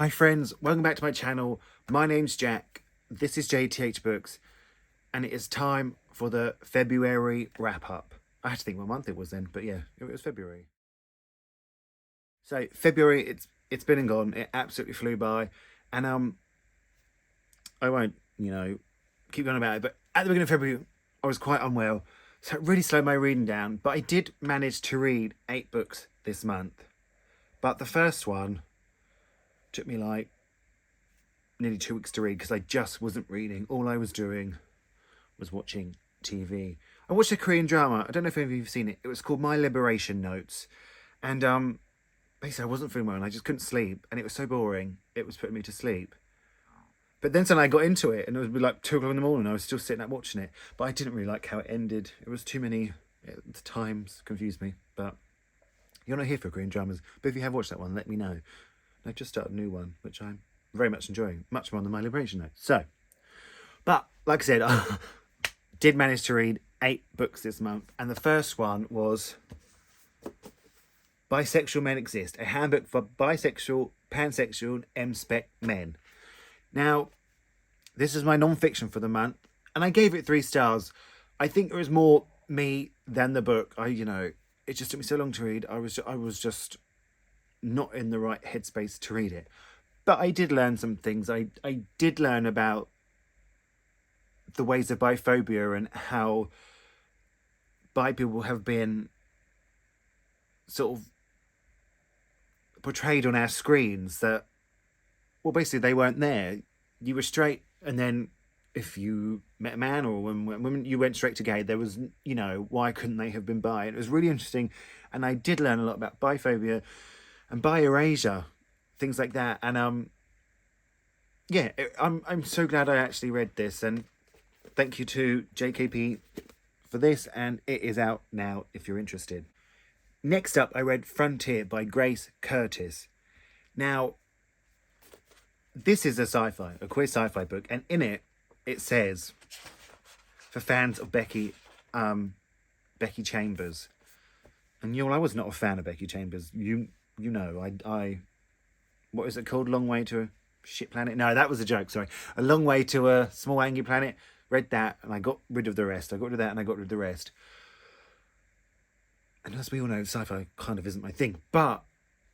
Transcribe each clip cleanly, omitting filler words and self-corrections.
Hi friends, welcome back to my channel. My name's Jack, this is Jthbooks, and it is time for the February wrap-up. I had to think what month it was then, but yeah, it was February. So February, it's been and gone. It absolutely flew by, and I won't, keep going about it, but at the beginning of February, I was quite unwell, so it really slowed my reading down, but I did manage to read 8 books this month. But the first one took me like nearly 2 weeks to read because I just wasn't reading. All I was doing was watching TV. I watched a Korean drama. I don't know if any of you have seen it. It was called My Liberation Notes. And basically I wasn't feeling well and I just couldn't sleep. And it was so boring. It was putting me to sleep. But then suddenly I got into it and it was like 2 o'clock in the morning. I was still sitting up watching it. But I didn't really like how it ended. It was too many, the times confused me. But you're not here for Korean dramas. But if you have watched that one, let me know. I've just started a new one, which I'm very much enjoying, much more than My Liberation Notes. So, but like I said, I did manage to read 8 books this month, and the first one was Bisexual Men Exist, a handbook for bisexual, pansexual, and M-spec men. Now, this is my non-fiction for the month, and I gave it 3 stars. I think it was more me than the book. It just took me so long to read. I was just not in the right headspace to read it. But I did learn some things. I did learn about the ways of biphobia and how bi people have been sort of portrayed on our screens that, well, basically they weren't there. You were straight, and then if you met a man or a woman, you went straight to gay. There was, why couldn't they have been bi? And it was really interesting. And I did learn a lot about biphobia and bi-erasure, things like that. And yeah, I'm so glad I actually read this, and thank you to JKP for this, and it is out now if you're interested. Next up, I read Frontier by Grace Curtis. Now, this is a queer sci-fi book, and in it, it says, for fans of Becky Chambers, and I was not a fan of Becky Chambers. I what is it called? Long Way to a Shit Planet? No, that was a joke, sorry. A Long Way to a Small Angry Planet. Read that, and I got rid of the rest. I got rid of that, and I got rid of the rest. And as we all know, sci-fi kind of isn't my thing. But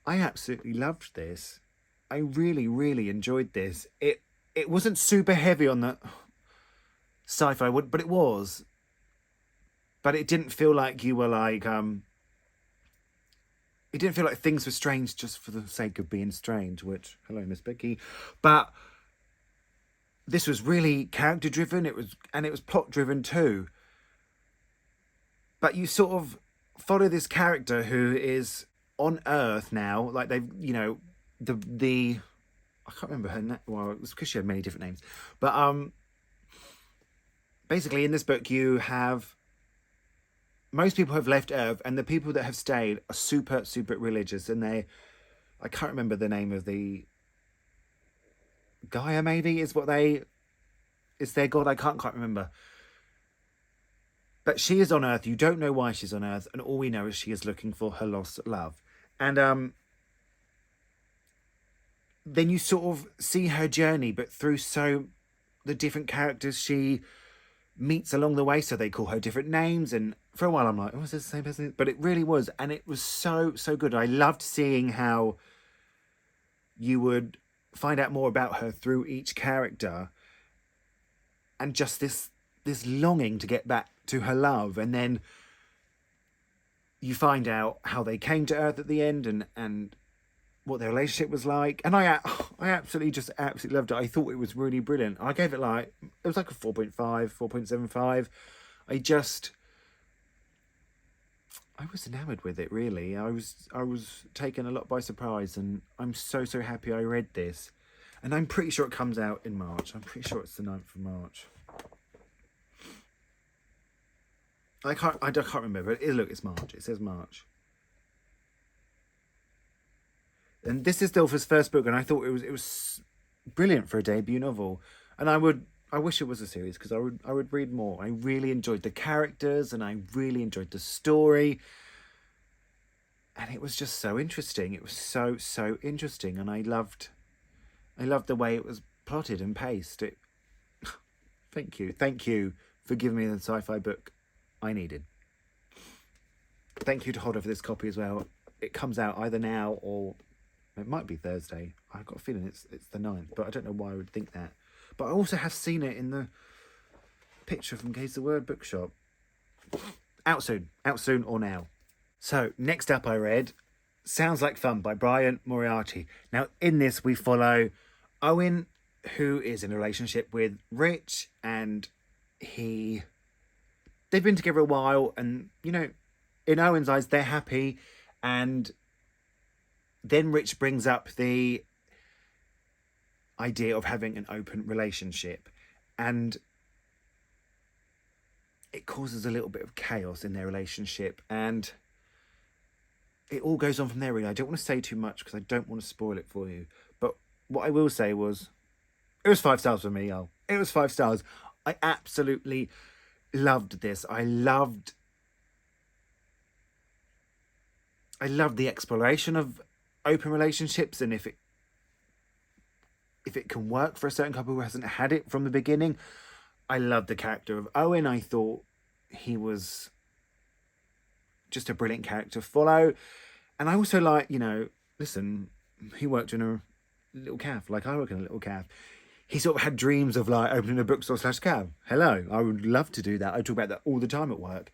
I absolutely loved this. I really, really enjoyed this. It wasn't super heavy on the sci-fi, but it was. But it didn't feel like you were like... It didn't feel like things were strange just for the sake of being strange, which, hello, Miss Becky. But this was really character driven. It was plot driven too. But you sort of follow this character who is on Earth now. Like they've, the I can't remember her name. Well, it was because she had many different names. But basically in this book you have, most people have left Earth, and the people that have stayed are super, super religious. And I can't remember the name of the Gaia, maybe, is their god. I can't quite remember. But she is on Earth. You don't know why she's on Earth. And all we know is she is looking for her lost love. And then you sort of see her journey, but through the different characters she meets along the way. So they call her different names, and for a while I'm like, oh, is this the same person? But it really was, and it was so good. I loved seeing how you would find out more about her through each character, and just this longing to get back to her love. And then you find out how they came to Earth at the end, and what their relationship was like. And I absolutely loved it. I thought it was really brilliant. I gave it it was like a 4.5, 4.75. I was enamored with it, really. I was taken a lot by surprise, and I'm so happy I read this. And I'm pretty sure it comes out in March. I'm pretty sure it's the 9th of March. I can't remember. Look, it's March. It says March. And this is Dilfer's first book, and I thought it was brilliant for a debut novel. And I wish it was a series, because I would read more. I really enjoyed the characters, and I really enjoyed the story. And it was just so interesting. It was so interesting, and I loved I loved the way it was plotted and paced. Thank you for giving me the sci-fi book I needed. Thank you to Hodder for this copy as well. It comes out either now or it might be Thursday. I've got a feeling it's the 9th, but I don't know why I would think that. But I also have seen it in the picture from Gaze the Word bookshop. Out soon or now. So next up I read Sounds Like Fun by Bryan Moriarty. Now in this we follow Owen, who is in a relationship with Rich, and they've been together a while, and you know, in Owen's eyes they're happy, and then Rich brings up the idea of having an open relationship, and it causes a little bit of chaos in their relationship, and it all goes on from there, really. I don't want to say too much because I don't want to spoil it for you, but what I will say was, it was 5 stars for me, y'all. It was 5 stars. I absolutely loved this. I loved the exploration of open relationships, and if it can work for a certain couple who hasn't had it from the beginning. I loved the character of Owen. I thought he was just a brilliant character to follow. And I also like, you know, listen, he worked in a little cafe, like I work in a little cafe. He sort of had dreams of like opening a bookstore / cafe. Hello, I would love to do that. I talk about that all the time at work.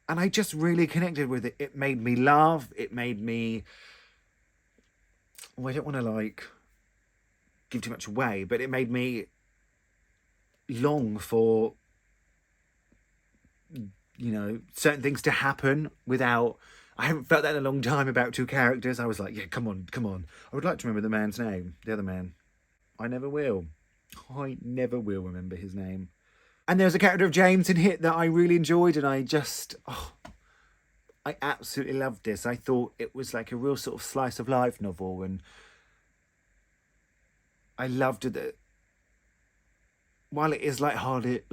And I just really connected with it. It made me laugh. It made me... I don't want to like give too much away, but it made me long for, you know, certain things to happen without... I haven't felt that in a long time about 2 characters. I was like, yeah, come on. I would like to remember the man's name, the other man. I never will remember his name. And there's a character of James in Hit that I really enjoyed, and I absolutely loved this. I thought it was like a real sort of slice of life novel, and I loved it that while it is light-hearted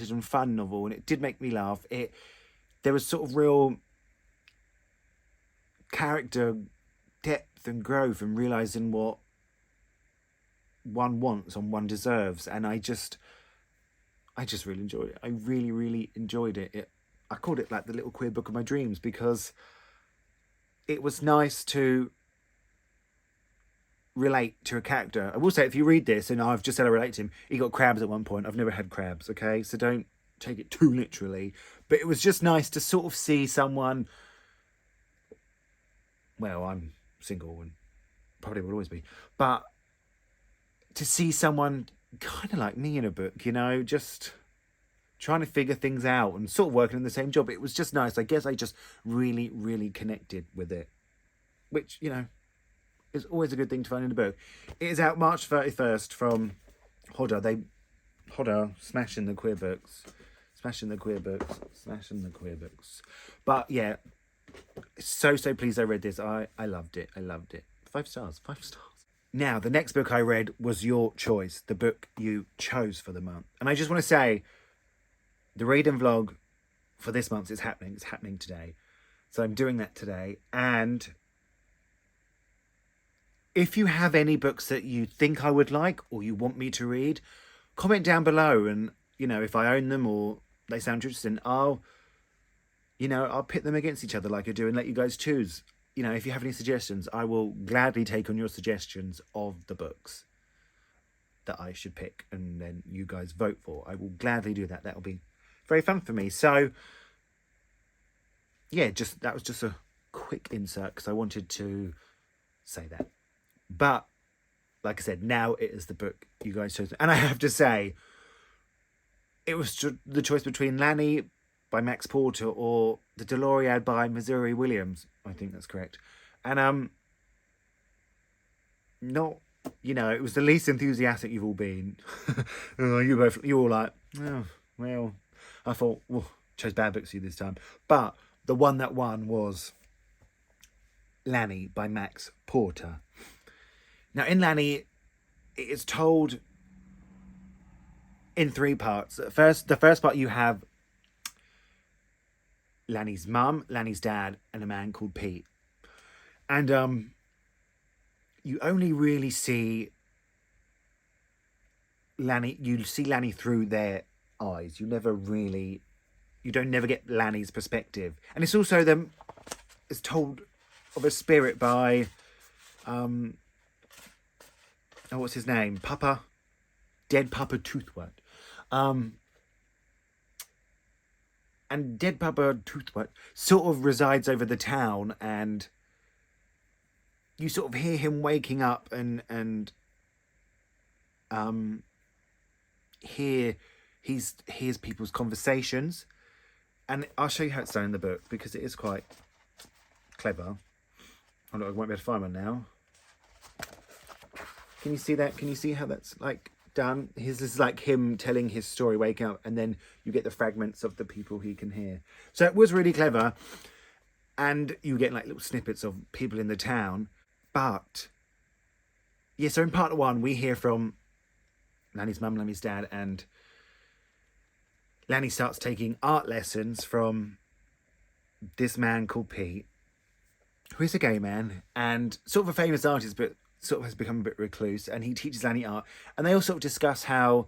and fun novel, and it did make me laugh, there was sort of real character depth and growth and realising what one wants and one deserves, and I just really enjoyed it. I really, really enjoyed it. I called it like the little queer book of my dreams because it was nice to relate to a character. I will say, if you read this, and I've just said I relate to him, he got crabs at one point. I've never had crabs, okay? So don't take it too literally. But it was just nice to sort of see someone... Well, I'm single and probably will always be. But to see someone kind of like me in a book, you know, just trying to figure things out and sort of working in the same job. It was just nice. I guess I just really, really connected with it, which, you know, is always a good thing to find in a book. It is out March 31st from Hodder. Hodder, smashing the queer books. But yeah, so pleased I read this. I loved it. 5 stars. Now, the next book I read was your choice, the book you chose for the month. And I just want to say, the read and vlog for this month is happening. It's happening today. So I'm doing that today. And if you have any books that you think I would like or you want me to read, comment down below. And, you know, if I own them or they sound interesting, I'll pit them against each other like I do and let you guys choose. You know, if you have any suggestions, I will gladly take on your suggestions of the books that I should pick and then you guys vote for. I will gladly do that. That'll be very fun for me. So, yeah, that was just a quick insert because I wanted to say that. But, like I said, now it is the book you guys chose. And I have to say, it was the choice between Lanny by Max Porter or The Deloriad by Missouri Williams. I think that's correct. And not, you know, it was the least enthusiastic you've all been. You all like, oh, well, I thought, well, chose bad books for you this time. But the one that won was Lanny by Max Porter. Now, in Lanny, it is told in 3 parts. The first part you have Lanny's mum, Lanny's dad, and a man called Pete. And you only really see Lanny, you see Lanny through their eyes. You don't never get Lanny's perspective. And it's also it's told of a spirit by, what's his name? Dead Papa Toothwort. And Dead Papa Toothwort sort of resides over the town, and you sort of hear him waking up and hears people's conversations. And I'll show you how it's done in the book, because it is quite clever. Oh, look, I won't be able to find one now. Can you see that? Can you see how that's like done? His is like him telling his story, waking up, and then you get the fragments of the people he can hear. So it was really clever, and you get like little snippets of people in the town. But yeah, so in part one we hear from Lanny's mum, Lanny's dad, and Lanny starts taking art lessons from this man called Pete, who is a gay man and sort of a famous artist, but sort of has become a bit recluse, and he teaches Lanny art. And they all sort of discuss how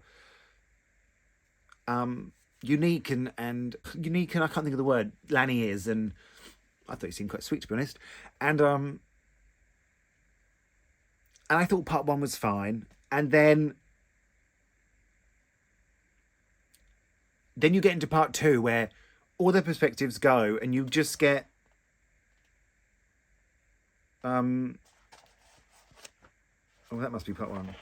unique and I can't think of the word, Lanny is, and I thought he seemed quite sweet, to be honest. And I thought part one was fine, and then you get into part two where all the perspectives go, and you just get oh, that must be part one.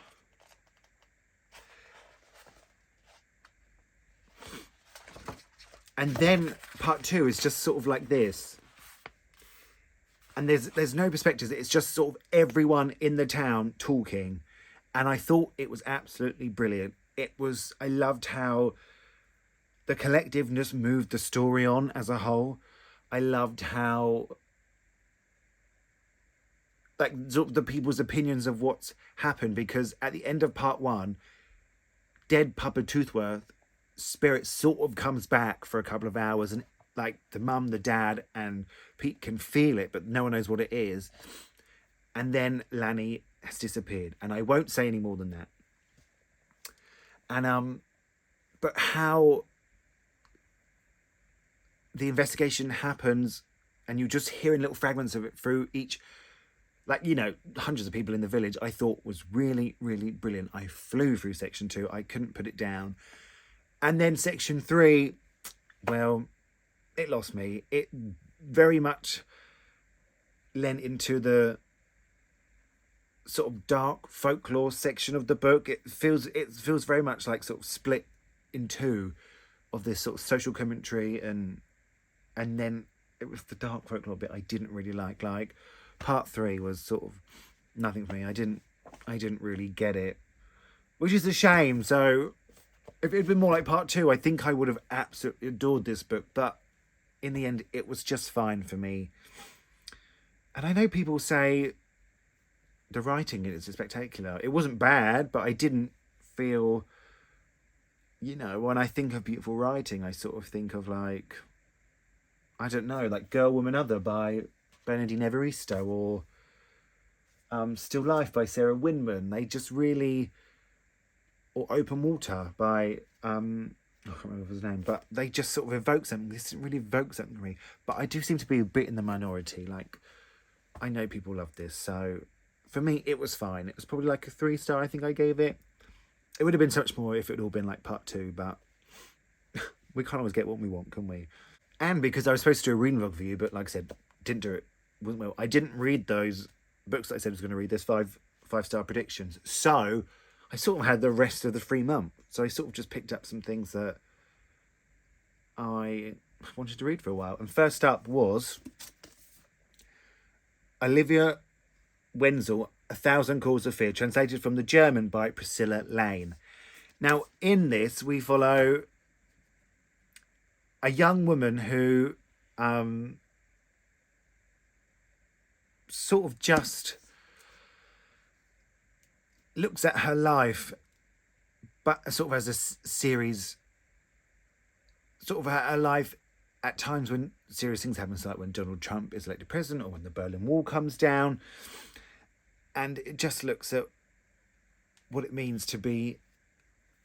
And then part two is just sort of like this. And there's no perspectives. It's just sort of everyone in the town talking. And I thought it was absolutely brilliant. I loved how the collectiveness moved the story on as a whole. I loved how, like, the people's opinions of what's happened, because at the end of part one, Dead Papa Toothworth spirit sort of comes back for a couple of hours, and like the mum, the dad, and Pete can feel it, but no one knows what it is. And then Lanny has disappeared, and I won't say any more than that. And but how the investigation happens, and you just hearing little fragments of it through each, like, you know, hundreds of people in the village, I thought was really, really brilliant. I flew through section 2. I couldn't put it down. And then section 3, well, it lost me. It very much lent into the sort of dark folklore section of the book. It feels very much like sort of split in two of this sort of social commentary, and then it was the dark folklore bit I didn't really like. Like, part 3 was sort of nothing for me. I didn't really get it, which is a shame. So if it'd been more like part 2, I think I would have absolutely adored this book. But in the end, it was just fine for me. And I know people say the writing is spectacular. It wasn't bad, but I didn't feel, you know, when I think of beautiful writing, I sort of think of, like, I don't know, like Girl, Woman, Other by Bernardine Evaristo, or Still Life by Sarah Winman. They just really, or Open Water by I can't remember his name, but they just sort of evoke something. This didn't really evoke something to me, but I do seem to be a bit in the minority. Like, I know people love this, so for me it was fine. It was probably like a 3-star, I think I gave it. It would have been so much more if it had all been like part 2, but we can't always get what we want, can we? And because I was supposed to do a reading vlog for you, but like I said, didn't do it. Well, I didn't read those books that I said I was going to read. There's 5-star predictions, so I sort of had the rest of the free month. So I sort of just picked up some things that I wanted to read for a while. And first up was Olivia Wenzel, 1,000 Calls of Fear, translated from the German by Priscilla Lane. Now, in this, we follow a young woman who sort of just looks at her life, but sort of as a series, sort of her life at times when serious things happen, like when Donald Trump is elected president, or when the Berlin Wall comes down. And it just looks at what it means to be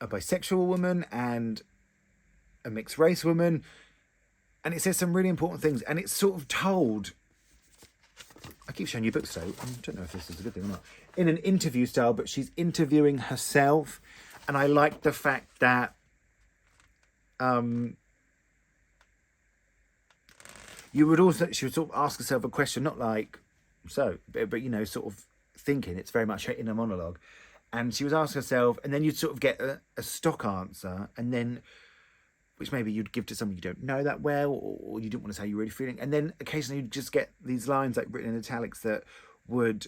a bisexual woman and a mixed race woman, and it says some really important things, and it's sort of told, I keep showing you books today, I don't know if this is a good thing or not, in an interview style, but she's interviewing herself, and I like the fact that she would sort of ask herself a question, not like, but you know, sort of thinking, it's very much her inner monologue, and she was asking herself, and then you'd sort of get a stock answer, and then, which maybe you'd give to someone you don't know that well, or you didn't want to say how you're really feeling. And then occasionally you'd just get these lines like written in italics that would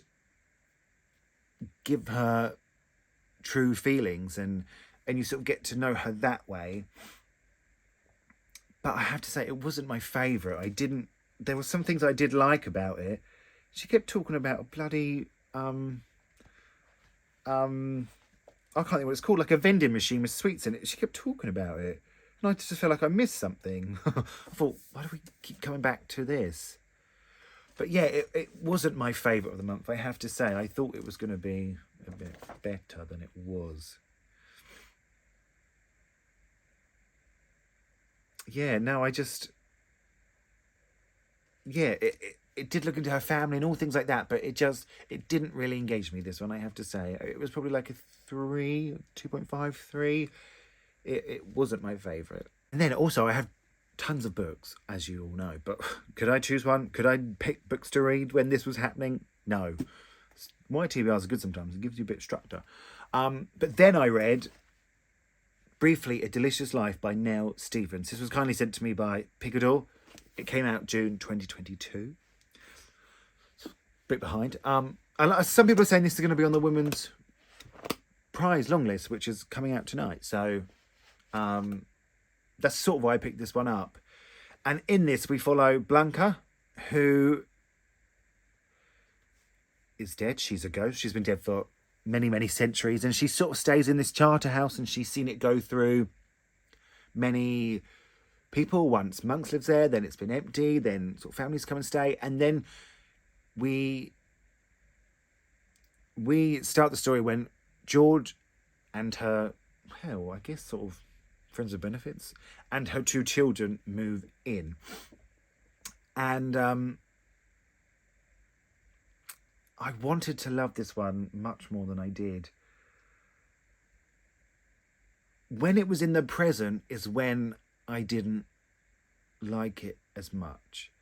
give her true feelings, and you sort of get to know her that way. But I have to say, it wasn't my favourite. There were some things I did like about it. She kept talking about a bloody, I can't think what it's called, like a vending machine with sweets in it. She kept talking about it. And I just felt like I missed something. I thought, why do we keep coming back to this? But yeah, it wasn't my favourite of the month, I have to say. I thought it was going to be a bit better than it was. Yeah, no, it did look into her family and all things like that, but it didn't really engage me, this one, I have to say. It was probably like a 3, 2.5, 3. It wasn't my favourite. And then also I have tons of books, as you all know, but could I choose one? Could I pick books to read when this was happening? No. My TBRs are good sometimes. It gives you a bit of structure. But then I read briefly A Delicious Life by Nell Stevens. This was kindly sent to me by Picador. It came out June 2022. Bit behind. And some people are saying this is going to be on the Women's Prize long list, which is coming out tonight. So that's sort of why I picked this one up. And in this, we follow Blanca, who is dead. She's a ghost. She's been dead for many, many centuries. And she sort of stays in this charter house, and she's seen it go through many people. Once monks lives there, then it's been empty, then sort of families come and stay. And then we start the story when George and her, well, I guess sort of friends with benefits, and her 2 children move in. And I wanted to love this one much more than I did. When it was in the present is when I didn't like it as much.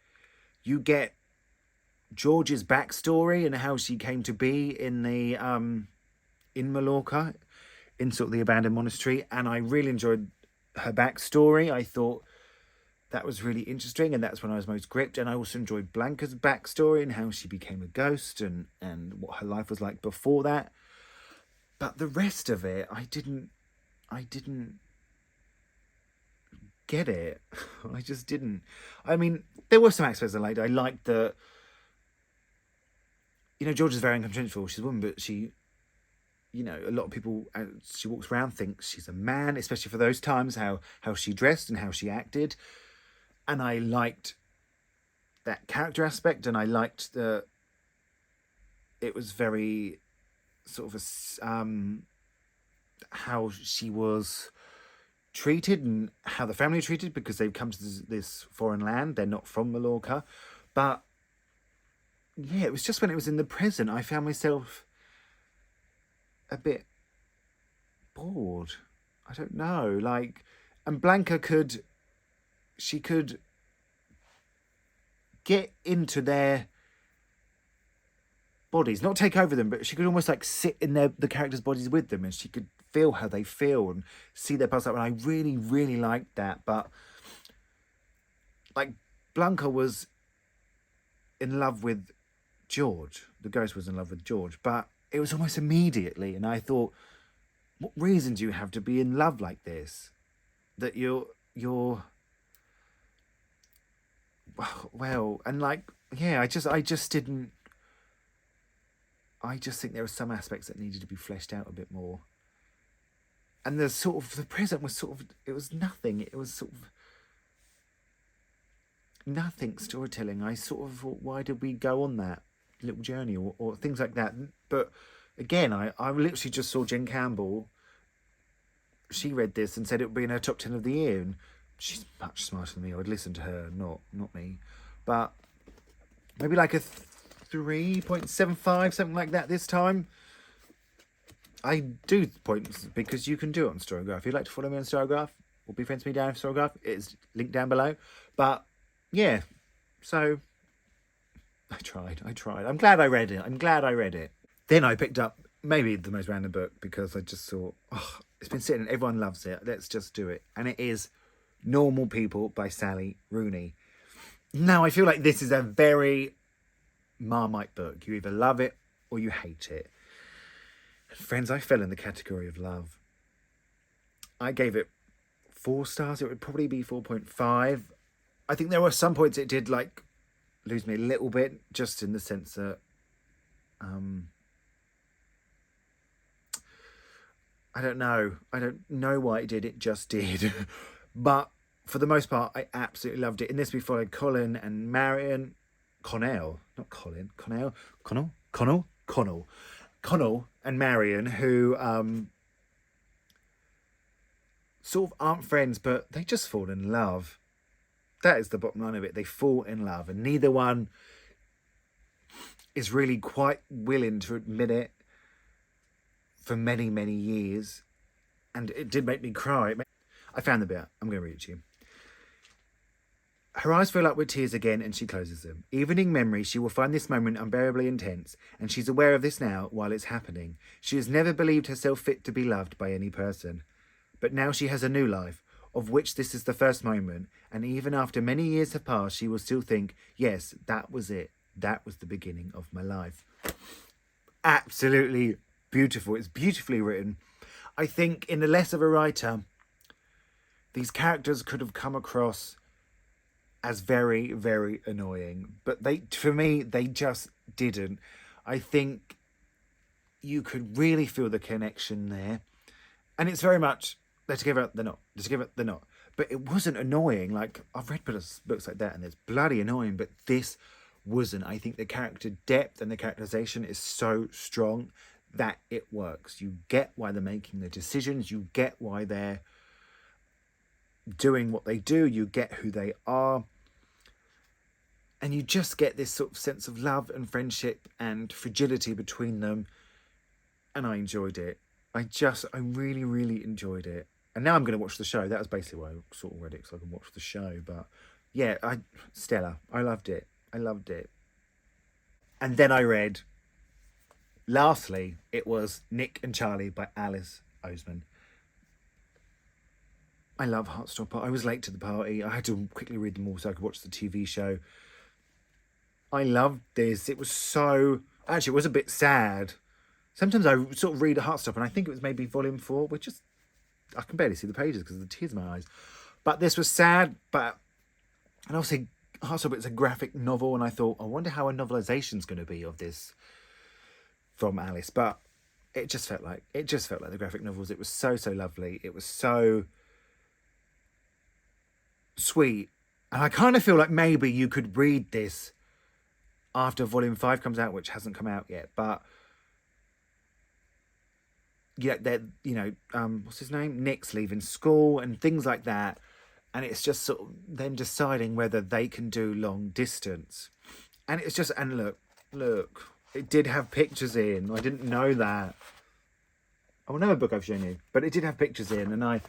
You get George's backstory and how she came to be in the in Mallorca, in sort of the abandoned monastery, and I really enjoyed her backstory. I thought that was really interesting, and that's when I was most gripped. And I also enjoyed Blanca's backstory and how she became a ghost, and what her life was like before that. But the rest of it, I didn't get it. I just didn't. I mean, there were some aspects I liked. I liked the, you know, George is very unconventional. She's a woman, but she, you know, a lot of people, as she walks around, think she's a man, especially for those times, how she dressed and how she acted. And I liked that character aspect, and I liked it was very sort of how she was treated and how the family treated, because they've come to this foreign land. They're not from Mallorca. But yeah, it was just when it was in the present, I found myself a bit bored. I don't know, like, and Blanca could get into their bodies, not take over them, but she could almost like sit in the characters' bodies with them, and she could feel how they feel and see their past life. And I really, really liked that. But like, Blanca was in love with George. The ghost was in love with George, but it was almost immediately. And I thought, what reason do you have to be in love like this? That you're well, and like, yeah, I just didn't. I just think there were some aspects that needed to be fleshed out a bit more. And the sort of, the present was sort of, it was nothing. It was sort of nothing storytelling. I sort of thought, why did we go on that little journey or things like that? But again, I literally just saw Jen Campbell she read this and said it would be in her top 10 of the year. And she's much smarter than me. I would listen to her, not me. But maybe like a 3.75, something like that this time. I do points because you can do it on StoryGraph. If you'd like to follow me on StoryGraph or be friends with me down on StoryGraph, it's linked down below. But yeah, so I tried. I'm glad I read it. Then I picked up maybe the most random book because I just thought, oh, it's been sitting, everyone loves it. Let's just do it. And it is Normal People by Sally Rooney. Now, I feel like this is a very Marmite book. You either love it or you hate it. And friends, I fell in the category of love. I gave it 4 stars. It would probably be 4.5. I think there were some points it did like lose me a little bit, just in the sense that I don't know why it did. It just did. But for the most part, I absolutely loved it. In this, we followed Colin and Marion. Connell and Marion, who sort of aren't friends, but they just fall in love. That is the bottom line of it. They fall in love, and neither one is really quite willing to admit it for many, many years. And it did make me cry. I found the bit. I'm going to read it to you. Her eyes fill up with tears again, and she closes them. Even in memory, she will find this moment unbearably intense, and she's aware of this now while it's happening. She has never believed herself fit to be loved by any person. But now she has a new life, of which this is the first moment, and even after many years have passed, she will still think, yes, that was it. That was the beginning of my life. Absolutely beautiful. It's beautifully written. I think in the less of a writer, these characters could have come across as very, very annoying. But for me, they just didn't. I think you could really feel the connection there. And it's very much, they're together, they're not. They're together, they're not. But it wasn't annoying. Like, I've read books like that and it's bloody annoying. But this wasn't. I think the character depth and the characterization is so strong that it works. You get why they're making the decisions. You get why they're doing what they do. You get who they are. And you just get this sort of sense of love and friendship and fragility between them. And I enjoyed it. I really, really enjoyed it. And now I'm going to watch the show. That was basically why I sort of read it, so I can watch the show. But yeah, Stella, I loved it. And then I read, lastly, it was Nick and Charlie by Alice Oseman. I love Heartstopper. I was late to the party. I had to quickly read them all so I could watch the TV show. I loved this. It was so... Actually, it was a bit sad. Sometimes I sort of read a Heartstopper and I think it was maybe volume 4, which is... I can barely see the pages because of the tears in my eyes. But this was sad, but... And obviously, Heartstopper is a graphic novel, and I thought, I wonder how a novelization's going to be of this from Alice. But it just felt like the graphic novels. It was so, so lovely. It was so sweet. And I kind of feel like maybe you could read this after volume 5 comes out, which hasn't come out yet. But yeah, what's his name? Nick's leaving school and things like that. And it's just sort of them deciding whether they can do long distance. And it's just, and look, it did have pictures in. I didn't know that. Oh, another book I've shown you. But it did have pictures in, and I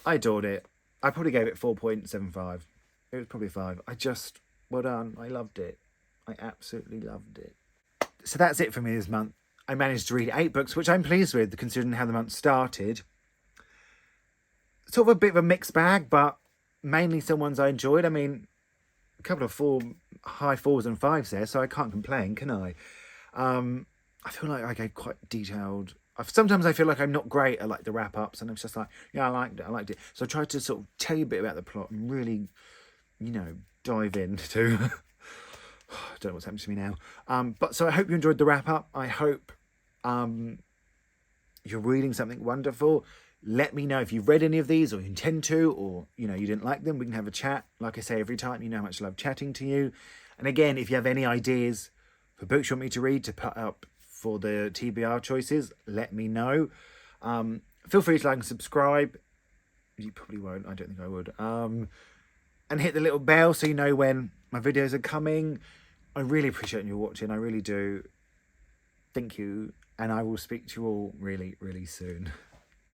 adored it. I probably gave it 4.75. It was probably 5. Well done. I loved it. I absolutely loved it. So that's it for me this month. I managed to read 8 books, which I'm pleased with, considering how the month started. Sort of a bit of a mixed bag, but mainly some ones I enjoyed. I mean, a couple of high 4s and 5s there, so I can't complain, can I? I feel like I gave quite detailed... Sometimes I feel like I'm not great at like the wrap-ups, and I'm just like, yeah, I liked it. So I tried to sort of tell you a bit about the plot and really, dive into... I don't know what's happening to me now. But so I hope you enjoyed the wrap-up. I hope you're reading something wonderful. Let me know if you've read any of these or you intend to, or, you didn't like them. We can have a chat. Like I say every time, you know how much I love chatting to you. And again, if you have any ideas for books you want me to read to put up for the TBR choices, let me know. Feel free to like and subscribe. You probably won't. I don't think I would. And hit the little bell so you know when my videos are coming. I really appreciate you watching. I really do. Thank you. And I will speak to you all really, really soon.